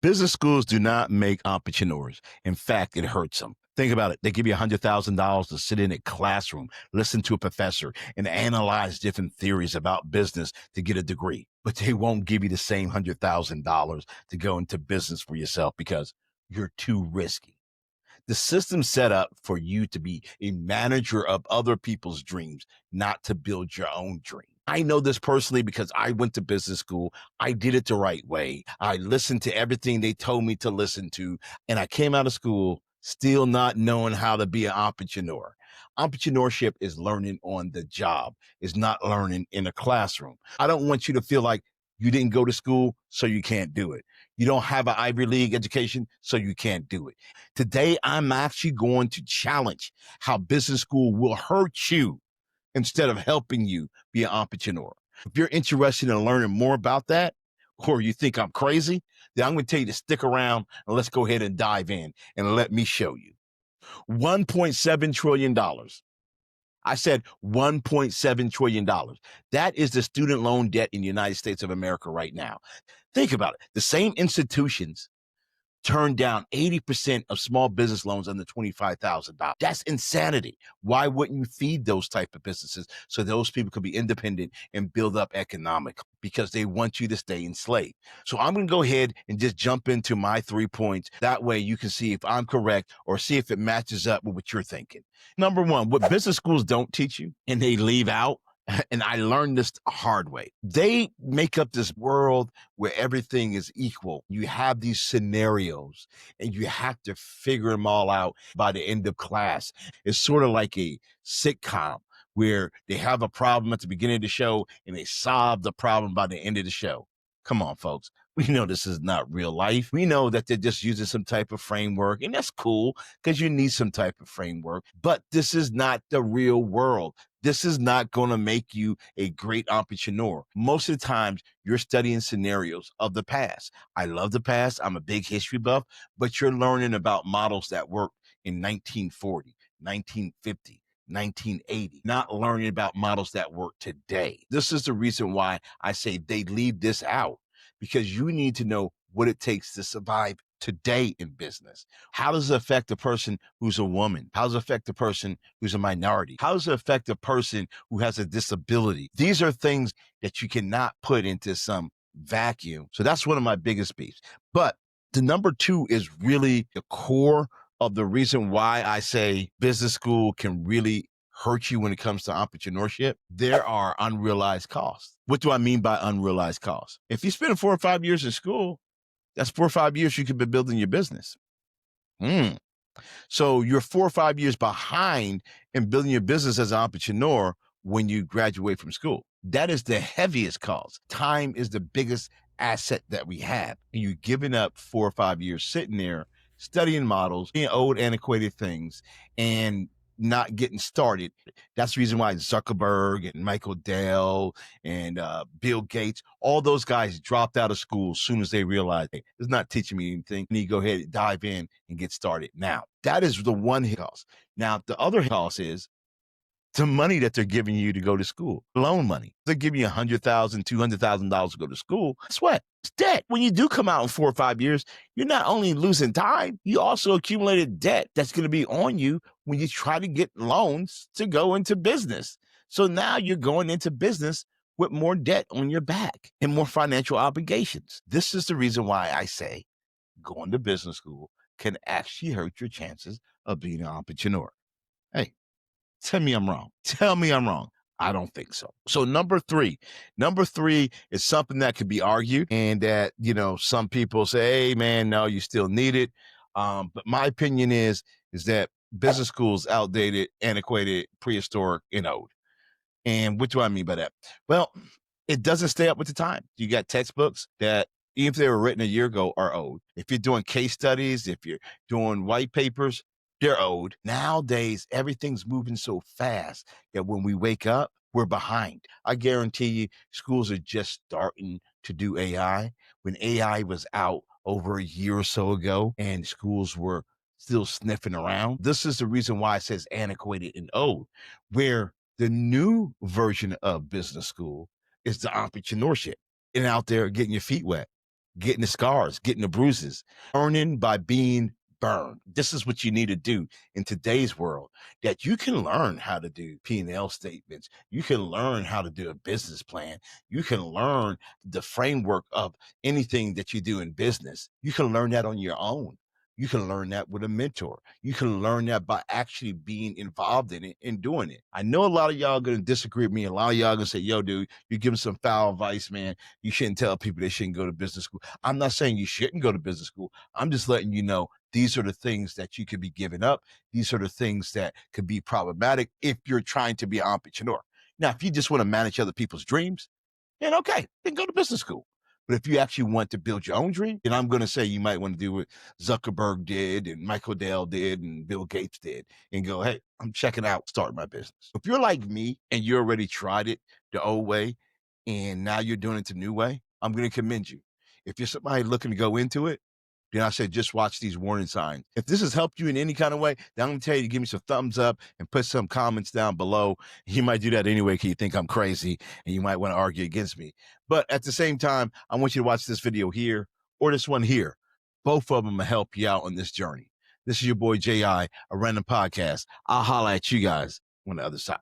Business schools do not make entrepreneurs. In fact, it hurts them. Think about it. They give you $100,000 to sit in a classroom, listen to a professor, and analyze different theories about business to get a degree. But they won't give you the same $100,000 to go into business for yourself because you're too risky. The system's set up for you to be a manager of other people's dreams, not to build your own dream. I know this personally because I went to business school. I did it the right way. I listened to everything they told me to listen to. And I came out of school still not knowing how to be an entrepreneur. Entrepreneurship is learning on the job, is not learning in a classroom. I don't want you to feel like you didn't go to school, so you can't do it. You don't have an Ivy League education, so you can't do it. Today, I'm actually going to challenge how business school will hurt you instead of helping you be an entrepreneur. If you're interested in learning more about that, or you think I'm crazy, then I'm going to tell you to stick around and let's go ahead and dive in and let me show you. $1.7 trillion. I said $1.7 trillion. That is the student loan debt in the United States of America right now. Think about it. The same institutions turn down 80% of small business loans under $25,000. That's insanity. Why wouldn't you feed those type of businesses so those people could be independent and build up economically? Because they want you to stay enslaved. So I'm going to go ahead and just jump into my 3 points. That way you can see if I'm correct or see if it matches up with what you're thinking. Number one, what business schools don't teach you and they leave out, and I learned this the hard way. They make up this world where everything is equal. You have these scenarios and you have to figure them all out by the end of class. It's sort of like a sitcom where they have a problem at the beginning of the show and they solve the problem by the end of the show. Come on, folks. We know this is not real life. We know that they're just using some type of framework, and that's cool because you need some type of framework, but this is not the real world. This is not going to make you a great entrepreneur. Most of the times you're studying scenarios of the past. I love the past. I'm a big history buff, but you're learning about models that worked in 1940, 1950. 1980, not learning about models that work today. This is the reason why I say they leave this out, because you need to know what it takes to survive today in business. How does it affect a person who's a woman? How does it affect a person who's a minority? How does it affect a person who has a disability? These are things that you cannot put into some vacuum. So that's one of my biggest beefs. But the number two is really the core of the reason why I say business school can really hurt you when it comes to entrepreneurship. There are unrealized costs. What do I mean by unrealized costs? If you spend 4 or 5 years in school, that's 4 or 5 years you could be building your business. So you're 4 or 5 years behind in building your business as an entrepreneur when you graduate from school. That is the heaviest cost. Time is the biggest asset that we have. And you're giving up 4 or 5 years sitting there studying models, being old, antiquated things, and not getting started. That's the reason why Zuckerberg and Michael Dell and Bill Gates, all those guys dropped out of school as soon as they realized, hey, it's not teaching me anything. I need to go ahead and dive in and get started now. That is the one cost. Now, the other cost is the money that they're giving you to go to school, loan money. They're giving you $100,000, $200,000 to go to school. Guess what? It's debt. When you do come out in 4 or 5 years, you're not only losing time, you also accumulated debt that's going to be on you when you try to get loans to go into business. So now you're going into business with more debt on your back and more financial obligations. This is the reason why I say going to business school can actually hurt your chances of being an entrepreneur. Hey, tell me I'm wrong. Tell me I'm wrong. I don't think so. So number three is something that could be argued and that, some people say, hey man, no, you still need it. But my opinion is that business school is outdated, antiquated, prehistoric, and old. And what do I mean by that? Well, it doesn't stay up with the time. You got textbooks that, even if they were written a year ago, are old. If you're doing case studies, if you're doing white papers, they're old. Nowadays, everything's moving so fast that when we wake up, we're behind. I guarantee you, schools are just starting to do AI. When AI was out over a year or so ago and schools were still sniffing around, this is the reason why it says antiquated and old, where the new version of business school is the entrepreneurship and out there getting your feet wet. getting the scars, getting the bruises, learning by being burned. This is what you need to do in today's world, that you can learn how to do P&L statements. You can learn how to do a business plan. You can learn the framework of anything that you do in business. You can learn that on your own. You can learn that with a mentor. You can learn that by actually being involved in it and doing it. I know a lot of y'all going to disagree with me. A lot of y'all going to say, yo, dude, you're giving some foul advice, man. You shouldn't tell people they shouldn't go to business school. I'm not saying you shouldn't go to business school. I'm just letting you know these are the things that you could be giving up. These are the things that could be problematic if you're trying to be an entrepreneur. Now, if you just want to manage other people's dreams, then okay, then go to business school. But if you actually want to build your own dream, then I'm going to say you might want to do what Zuckerberg did and Michael Dell did and Bill Gates did and go, hey, I'm checking out, start my business. If you're like me and you already tried it the old way and now you're doing it the new way, I'm going to commend you. If you're somebody looking to go into it, then I said, just watch these warning signs. If this has helped you in any kind of way, then I'm going to tell you to give me some thumbs up and put some comments down below. You might do that anyway because you think I'm crazy and you might want to argue against me. But at the same time, I want you to watch this video here or this one here. Both of them will help you out on this journey. This is your boy, J.I., a random podcast. I'll holla at you guys on the other side.